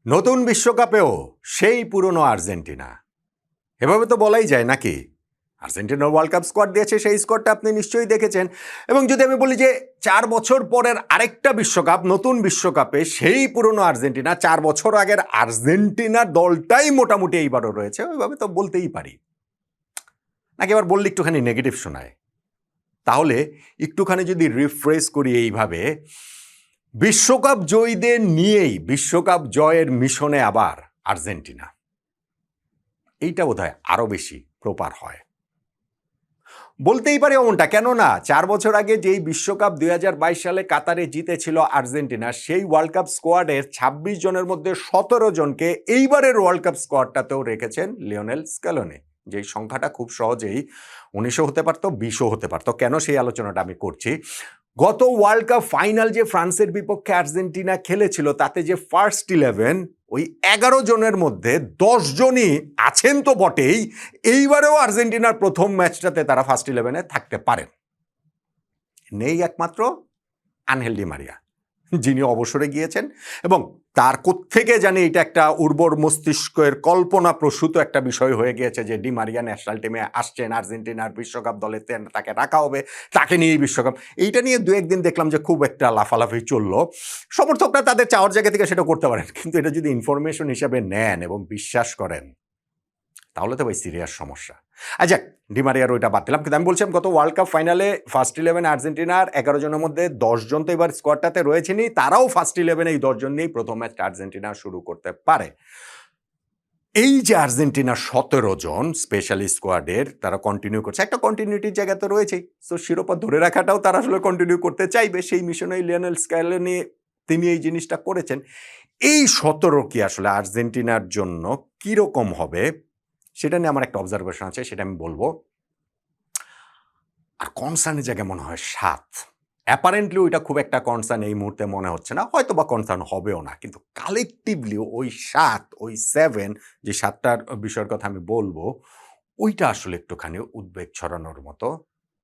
নতুন বিশ্বকাপেও সেই পুরনো আর্জেন্টিনা। এভাবে তো বলাই যায় নাকি? আর্জেন্টিনার ওয়ার্ল্ড কাপ স্কোয়াড দিয়েছে, সেই স্কোয়াডটা আপনি নিশ্চয়ই দেখেছেন। এবং যদি আমি বলি যে 4 বছর পরের আরেকটা বিশ্বকাপ, নতুন বিশ্বকাপে সেই পুরনো আর্জেন্টিনা, 4 বছর আগের আর্জেন্টিনার দলটাই মোটামুটি এইবারও রয়েছে, ওইভাবে তো বলতেই পারি। নাকি এবার বললে একটুখানি নেগেটিভ শোনায়? তাহলে একটুখানি যদি রিফ্রেশ করি এইভাবে, বিশ্বকাপ জয়ীদের নিয়েই বিশ্বকাপ জয়ের মিশনে আবার আর্জেন্টিনা, এইটা বোধহয় আরো বেশি প্রপার হয়। বলতেই পারে এমনটা, কেননা 4 বছর আগে যেই বিশ্বকাপ 2022 সালে কাতারে জিতেছিল আর্জেন্টিনা, সেই ওয়ার্ল্ড কাপ স্কোয়াডের 26 জনের মধ্যে 17 জনকে এইবারের ওয়ার্ল্ড কাপ স্কোয়াডটাতেও রেখেছেন লিওনেল স্ক্যালোনি। যেই সংখ্যাটা খুব সহজেই 19ও হতে পারতো, 20ও হতে পারতো। কেন সেই আলোচনাটা আমি করছি, গত ওয়ার্ল্ড কাপ ফাইনাল যে ফ্রান্সের বিপক্ষে আর্জেন্টিনা খেলেছিল, তাতে যে ফার্স্ট 11, ওই 11 জনের মধ্যে 10 জনই আছেন তো বটেই, এইবারেও আর্জেন্টিনার প্রথম ম্যাচটাতে তারা ফার্স্ট 11-এ থাকতে পারেন। নেই একমাত্র আনহেল ডি মারিয়া, যিনি অবসরে গিয়েছেন, এবং তার কোত্থেকে জানি এটা একটা উর্বর মস্তিষ্কের কল্পনাপ্রসূত একটা বিষয় হয়ে গিয়েছে যে ডি মারিয়া ন্যাশনাল টিমে আসছেন, আর্জেন্টিনার বিশ্বকাপ দলে তাকে রাখা হবে, তাকে নিয়ে এই বিশ্বকাপ। এইটা নিয়ে দু একদিন দেখলাম যে খুব একটা লাফালাফি চললো। সমর্থকরা তাদের চাওয়ার জায়গা থেকে সেটা করতে পারেন, কিন্তু এটা যদি ইনফরমেশন হিসাবে নেন এবং বিশ্বাস করেন, তাহলে তো ভাই সিরিয়াস সমস্যা। আচ্ছা, ডিমারিয়ার ওইটা বাদ দিলাম, কিন্তু আমি বলছিলাম গত ওয়ার্ল্ড কাপ ফাইনালে ফার্স্ট 11 আর্জেন্টিনার 11 জনের মধ্যে 10 জন তো এবার স্কোয়াডটাতে রয়েছেনি, তারাও ফার্স্ট 11 এই 10 জন নিয়েই প্রথম ম্যাচটা আর্জেন্টিনা শুরু করতে পারে। এই যে আর্জেন্টিনা 17 জন স্পেশালি স্কোয়াডের, তারা কন্টিনিউ করছে, একটা কন্টিনিউটির জায়গা তো রয়েছেই। তো শিরোপা ধরে রাখাটাও তারা আসলে কন্টিনিউ করতে চাইবে, সেই মিশনেই লিওনেল স্ক্যালোনি তিনি এই জিনিসটা করেছেন। এই 17 কি আসলে আর্জেন্টিনার জন্য কিরকম হবে, সেটা নিয়ে আমার একটা অবজারভেশন আছে, সেটা আমি বলবো। আর কনসার্নের জায়গায় মনে হয় 7। অ্যাপারেন্টলি ওইটা খুব একটা কনসার্ন এই মুহূর্তে মনে হচ্ছে না, হয়তো বা কনসার্ন হবেও না, কিন্তু কালেকটিভলি ওই 7, ওই 7, যে 7টার বিষয়ের কথা আমি বলবো, ওইটা আসলে একটুখানি উদ্বেগ ছড়ানোর মতো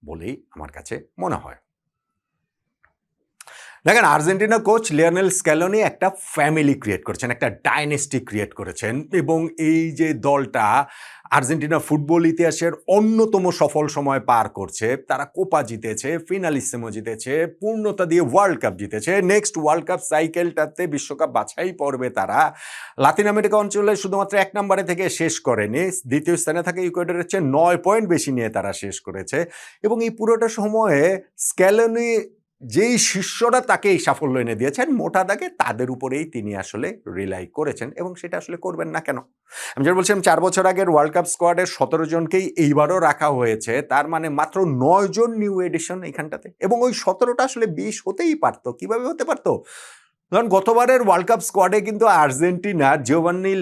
বলেই আমার কাছে মনে হয়। দেখেন, আর্জেন্টিনা কোচ লিওনেল স্ক্যালোনি একটা ফ্যামিলি ক্রিয়েট করেছেন, একটা ডাইনেস্টি ক্রিয়েট করেছেন, এবং এই যে দলটা আর্জেন্টিনা ফুটবল ইতিহাসের অন্যতম সফল সময় পার করছে। তারা কোপা জিতেছে, ফিনালিসিমো জিতেছে, পূর্ণতা দিয়ে ওয়ার্ল্ড কাপ জিতেছে, নেক্সট ওয়ার্ল্ড কাপ সাইকেলটাতে বিশ্বকাপ বাছাই পর্বে তারা লাতিন আমেরিকা অঞ্চলে শুধুমাত্র 1 নম্বরে থেকে শেষ করেনি, দ্বিতীয় স্থানে থাকে ইকুয়েডরের চেয়ে 9 পয়েন্ট বেশি নিয়ে তারা শেষ করেছে। এবং এই পুরোটা সময়ে স্ক্যালোনি যেই শিষ্যরা তাকে এই সাফল্য এনে দিয়েছেন, মোটা দাগে তাদের উপরেই তিনি আসলে রিলাই করেছেন, এবং সেটা আসলে করবেন না কেন? আমি যেটা বলছিলাম, 4 বছর আগের ওয়ার্ল্ড কাপ স্কোয়াডের 17 জনকেই এইবারও রাখা হয়েছে, তার মানে মাত্র 9 জন নিউ এডিশন এখানটাতে, এবং ওই 17টা আসলে 20 হতেই পারতো। কিভাবে হতে পারতো? কারণ গতবারের ওয়ার্ল্ড কাপ স্কোয়াডে কিন্তু আর্জেন্টিনার জিওভান্নি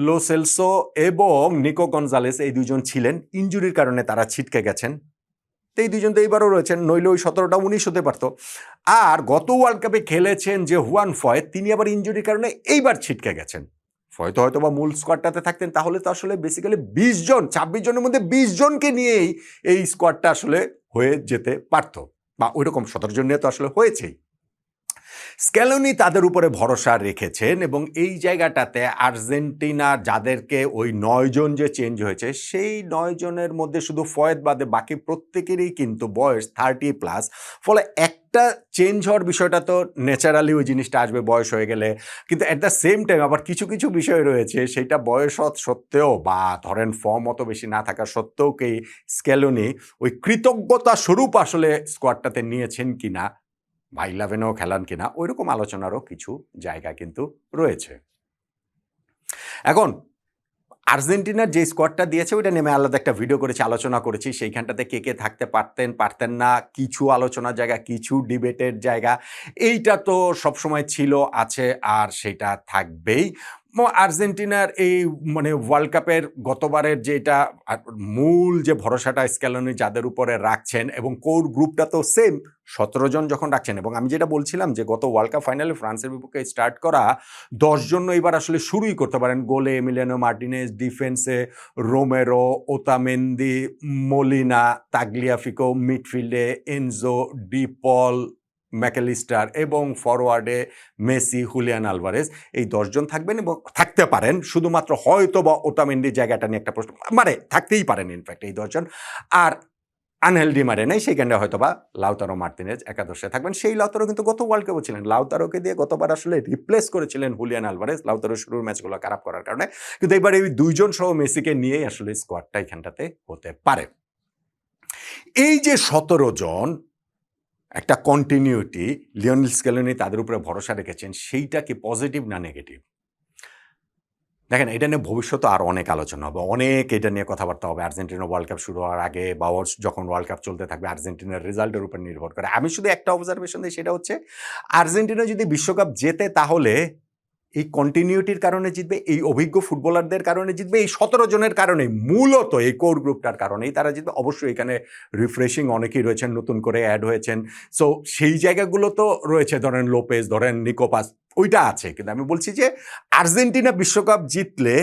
লো সেলসো এবং নিকো গনজালেস, এই দুজন ছিলেন, ইনজুরির কারণে তারা ছিটকে গেছেন। এই দুজন তো এইবারও রয়েছেন, নইলে ওই 17টা 19 হতে পারতো। আর গত ওয়ার্ল্ড কাপে খেলেছেন যে হুয়ান ফয়, তিনি আবার ইনজুরির কারণে এইবার ছিটকে গেছেন। ফয়তো হয়তো বা মূল স্কোয়াডটাতে থাকতেন, তাহলে তো আসলে বেসিক্যালি 20 জন, 26 জনের মধ্যে 20 জনকে নিয়েই এই স্কোয়াডটা আসলে হয়ে যেতে পারতো, বা ওইরকম 17 জন নিয়ে তো আসলে হয়েছেই। স্ক্যালোনি তাদের উপরে ভরসা রেখেছেন, এবং এই জায়গাটাতে আর্জেন্টিনা যাদেরকে ওই 9 জন যে চেঞ্জ হয়েছে, সেই 9 জনের মধ্যে শুধু ফয়েদ বাদে বাকি প্রত্যেকেরই কিন্তু বয়স 30+। ফলে একটা চেঞ্জ হওয়ার বিষয়টা তো ন্যাচারালি ওই জিনিসটা আসবে বয়স হয়ে গেলে, কিন্তু অ্যাট দ্য সেম টাইম আবার কিছু কিছু বিষয় রয়েছে, সেটা বয়স সত্ত্বেও বা ধরেন ফর্ম অত বেশি না থাকা সত্ত্বেও কি স্ক্যালোনি ওই কৃতজ্ঞতা স্বরূপ আসলে স্কোয়াডটাতে নিয়েছেন কিনা, বা 11-এও খেলান কিনা, ওইরকম আলোচনারও কিছু জায়গা কিন্তু রয়েছে। এখন আর্জেন্টিনার যে স্কোয়াডটা দিয়েছে, ওইটা নেমে আলাদা একটা ভিডিও করেছি, আলোচনা করেছি, সেইখানটাতে কে কে থাকতে পারতেন পারতেন না, কিছু আলোচনার জায়গা, কিছু ডিবেটের জায়গা, এইটা তো সবসময় ছিল, আছে, আর সেটা থাকবেই। আর্জেন্টিনার এই মানে ওয়ার্ল্ড কাপের গতবারের যেটা মূল যে ভরসাটা স্ক্যালোনি যাদের উপরে রাখছেন, এবং কোর গ্রুপটা তো সেম, 17 জন যখন রাখছেন, এবং আমি যেটা বলছিলাম যে গত ওয়ার্ল্ড কাপ ফাইনালে ফ্রান্সের বিপক্ষে স্টার্ট করা 10 জন এবার আসলে শুরুই করতে পারেন। গোলে এমিলিয়ানো মার্টিনেজ, ডিফেন্সে রোমেরো, ওতামেন্দি, মোলিনা, তাগলিয়াফিকো, মিডফিল্ডে এনজো, ডি পল, ম্যাকেলিস্টার এবং ফরওয়ার্ডে মেসি, হুলিয়ান আলভারেজ, এই 10 জন থাকবেন এবং থাকতে পারেন। শুধুমাত্র হয়তো বা ওটামেন্ডির জায়গাটা নিয়ে একটা প্রশ্ন, মানে থাকতেই পারেন ইনফ্যাক্ট এই 10 জন। আর আনহেল ডি মারে নাই, সেইখানটা হয়তো বা লাউতারো মার্তিনেজ একাদশে থাকবেন। সেই লাউতারো কিন্তু গত ওয়ার্ল্ড কাপও ছিলেন। লাউতারোকে দিয়ে গতবার আসলে রিপ্লেস করেছিলেন হুলিয়ান আলভারেজ, লাউতারো শুরুর ম্যাচগুলো খারাপ করার কারণে। কিন্তু এবার এই 2 জন সহ মেসিকে নিয়েই আসলে স্কোয়াডটা এখানটাতে হতে পারে। এই যে 17 জন, একটা কন্টিনিউটি, লিওনেল স্কেলোনি তাদের উপরে ভরসা রেখেছেন, সেইটা কি পজিটিভ না নেগেটিভ? দেখেন, এটা নিয়ে ভবিষ্যতে আরও অনেক আলোচনা হবে, অনেক এটা নিয়ে কথাবার্তা হবে। আর্জেন্টিনা ওয়ার্ল্ড কাপ শুরু হওয়ার আগে বা যখন ওয়ার্ল্ড কাপ চলতে থাকবে, আর্জেন্টিনার রেজাল্টের উপর নির্ভর করে। আমি শুধু একটা অবজারভেশন দিই, সেটা হচ্ছে আর্জেন্টিনা যদি বিশ্বকাপ জেতে তাহলে এই কন্টিনিউটির কারণে জিতবে, এই অভিজ্ঞ ফুটবলারদের কারণে জিতবে, এই 17 জনের কারণেই, মূলত এই কোর গ্রুপটার কারণেই তারা জিতবে। অবশ্যই এখানে রিফ্রেশিং অনেকেই রয়েছেন, নতুন করে অ্যাড হয়েছেন। সো সেই জায়গাগুলো তো রয়েছে, ধরেন লোপেজ, ধরেন নিকোপাস, ওইটা আছে। কিন্তু আমি বলছি যে আর্জেন্টিনা বিশ্বকাপ জিতলে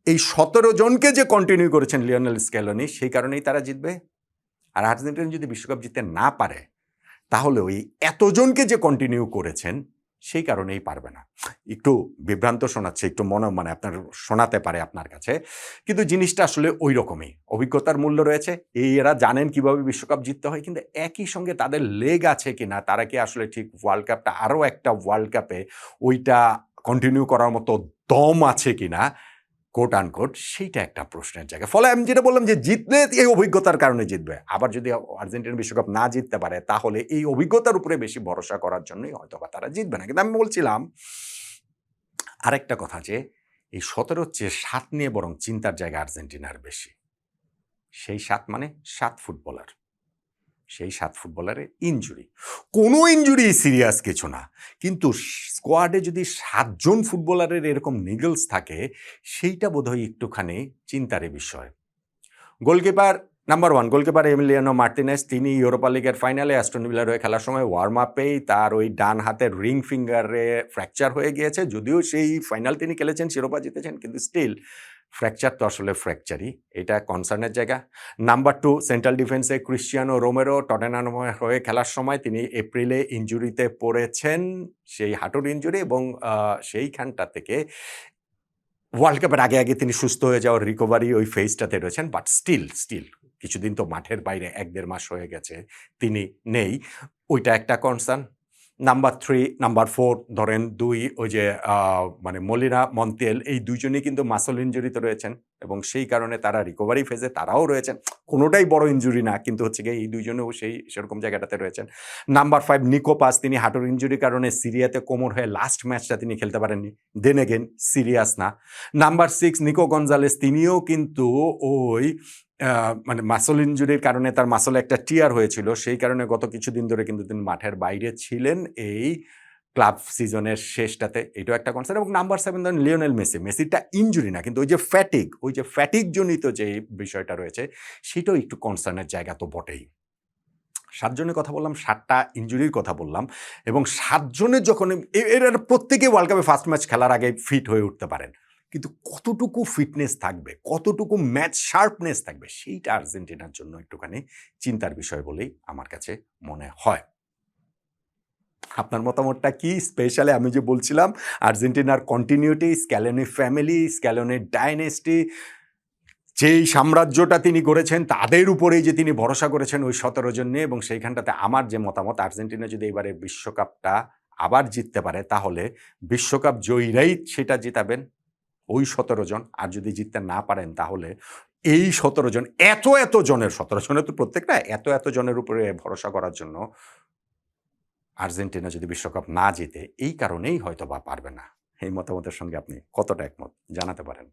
এই 17 জনকে যে কন্টিনিউ করেছেন লিওনেল স্কেলোনি, সেই কারণেই তারা জিতবে। আর আর্জেন্টিনা যদি বিশ্বকাপ জিততে না পারে, তাহলে ওই এতজনকে যে কন্টিনিউ করেছেন, সেই কারণেই পারবে না। একটু বিভ্রান্ত শোনাচ্ছে, একটু মানে আপনার শোনাতে পারে আপনার কাছে, কিন্তু জিনিসটা আসলে ওই রকমই। অভিজ্ঞতার মূল্য রয়েছে, এরা জানেন কিভাবে বিশ্বকাপ জিততে হয়, কিন্তু একই সঙ্গে তাদের লেগ আছে কিনা, তারা কি আসলে ঠিক ওয়ার্ল্ড কাপটা আরও একটা ওয়ার্ল্ড কাপে ওইটা কন্টিনিউ করার মতো দম আছে কিনা, কোট আনকোট, সেইটা একটা প্রশ্নের জায়গা। ফলে আমি যেটা বললাম যে জিতলে এই অভিজ্ঞতার কারণে জিতবে। আবার যদি আর্জেন্টিনা বিশ্বকাপ না জিততে পারে, তাহলে এই অভিজ্ঞতার উপরে বেশি ভরসা করার জন্যই হয়তো বা তারা জিতবে না। কিন্তু আমি বলছিলাম আরেকটা কথা, যে এই 17 চেয়ে 7 নিয়ে বরং চিন্তার জায়গা আর্জেন্টিনার বেশি। সেই 7 মানে 7 ফুটবলার। সেই 7 ফুটবলারের ইনজুরি, কোনো ইনজুরি সিরিয়াস কিছু না, কিন্তু স্কোয়াডে যদি 7 জন ফুটবলারের এরকম নিগলস থাকে, সেইটা বোধহয় একটুখানি চিন্তার বিষয়। Goalkeeper number 1, goalkeeper Emiliano Martinez, তিনি ইউরোপা লিগের ফাইনালে অ্যাস্টন ভিলার হয়ে খেলার সময় ওয়ার্ম আপেই তার ওই ডান হাতের রিং ফিঙ্গারে ফ্র্যাকচার হয়ে গিয়েছে। যদিও সেই ফাইনাল তিনি খেলেছেন, শিরোপা জিতেছেন, কিন্তু স্টিল ফ্র্যাকচার তো আসলে ফ্র্যাকচারই, এটা কনসার্নের জায়গা। নাম্বার 2, সেন্ট্রাল ডিফেন্সে ক্রিশ্চিয়ানো রোমেরো, টটেনহাম হয়ে খেলার সময় তিনি এপ্রিলে ইনজুরিতে পড়েছেন, সেই হাঁটুর ইনজুরি, এবং সেইখানটা থেকে ওয়ার্ল্ড কাপের আগে আগে তিনি সুস্থ হয়ে যাওয়ার রিকভারি ওই ফেজটাতে রয়েছেন। বাট স্টিল কিছুদিন তো মাঠের বাইরে, 1-1.5 মাস হয়ে গেছে তিনি নেই, ওইটা একটা কনসার্ন। নাম্বার 3, নাম্বার 4, ধরেন 2, ওই যে মানে মলিনা, মন্তিয়েল, এই দুইজনই কিন্তু মাসল ইনজুরিতে রয়েছেন, এবং সেই কারণে তারা রিকভারি ফেজে তারাও রয়েছেন। কোনোটাই বড় ইনজুরি না, কিন্তু হচ্ছে গিয়ে এই দুইজনেও সেরকম জায়গাটাতে রয়েছেন। নাম্বার 5, নিকোপাস, তিনি হাঁটুর ইনজুরির কারণে সিরিয়াতে কোমর হয়ে লাস্ট ম্যাচটা তিনি খেলতে পারেননি, দেন এগেন সিরিয়াস না। নাম্বার 6, নিকো গঞ্জালেস, তিনিও কিন্তু ওই মানে মাসল ইনজুরির কারণে তার মাসলে একটা টিয়ার হয়েছিল, সেই কারণে গত কিছুদিন ধরে কিন্তু তিনি মাঠের বাইরে ছিলেন এই ক্লাব সিজনের শেষটাতে, এটাও একটা কনসার্ন। এবং নাম্বার 7, ধরেন লিওনেল মেসি, মেসিটা ইনজুরি না, কিন্তু ওই যে ফ্যাটিক জনিত যে বিষয়টা রয়েছে, সেটাও একটু কনসার্নের জায়গা তো বটেই। 7 জনের কথা বললাম, 7টা ইনজুরির কথা বললাম, এবং 7 জনের যখন এরা প্রত্যেকে ওয়ার্ল্ড কাপে ফার্স্ট ম্যাচ খেলার আগে ফিট হয়ে উঠতে পারেন, কিন্তু কতটুকু ফিটনেস থাকবে, কতটুকু ম্যাচ শার্পনেস থাকবে, সেইটা আর্জেন্টিনার জন্য একটুখানি চিন্তার বিষয় বলেই আমার কাছে মনে হয়। আপনার মতামতটা কি? স্পেশালি আমি যে বলছিলাম আর্জেন্টিনার continuity, Scaloni family, Scaloni dynasty, যেই সাম্রাজ্যটা তিনি গড়েছেন, তাদের উপরেই যে তিনি ভরসা করেছেন ওই 17 জন নিয়ে, এবং সেইখানটাতে আমার যে মতামত, আর্জেন্টিনা যদি এবারে বিশ্বকাপটা আবার জিততে পারে, তাহলে বিশ্বকাপ জয়ীরাই সেটা জিতাবেন, ওই 17 জন। আর যদি জিততে না পারেন, তাহলে এই 17 জন, এত জনের, 17 জনের তো প্রত্যেকটা এত জনের উপরে ভরসা করার জন্য আর্জেন্টিনা যদি বিশ্বকাপ না জিতে, এই কারণেই হয়তো বা পারবে না। এই মতামতের সঙ্গে আপনি কতটা একমত জানাতে পারেন।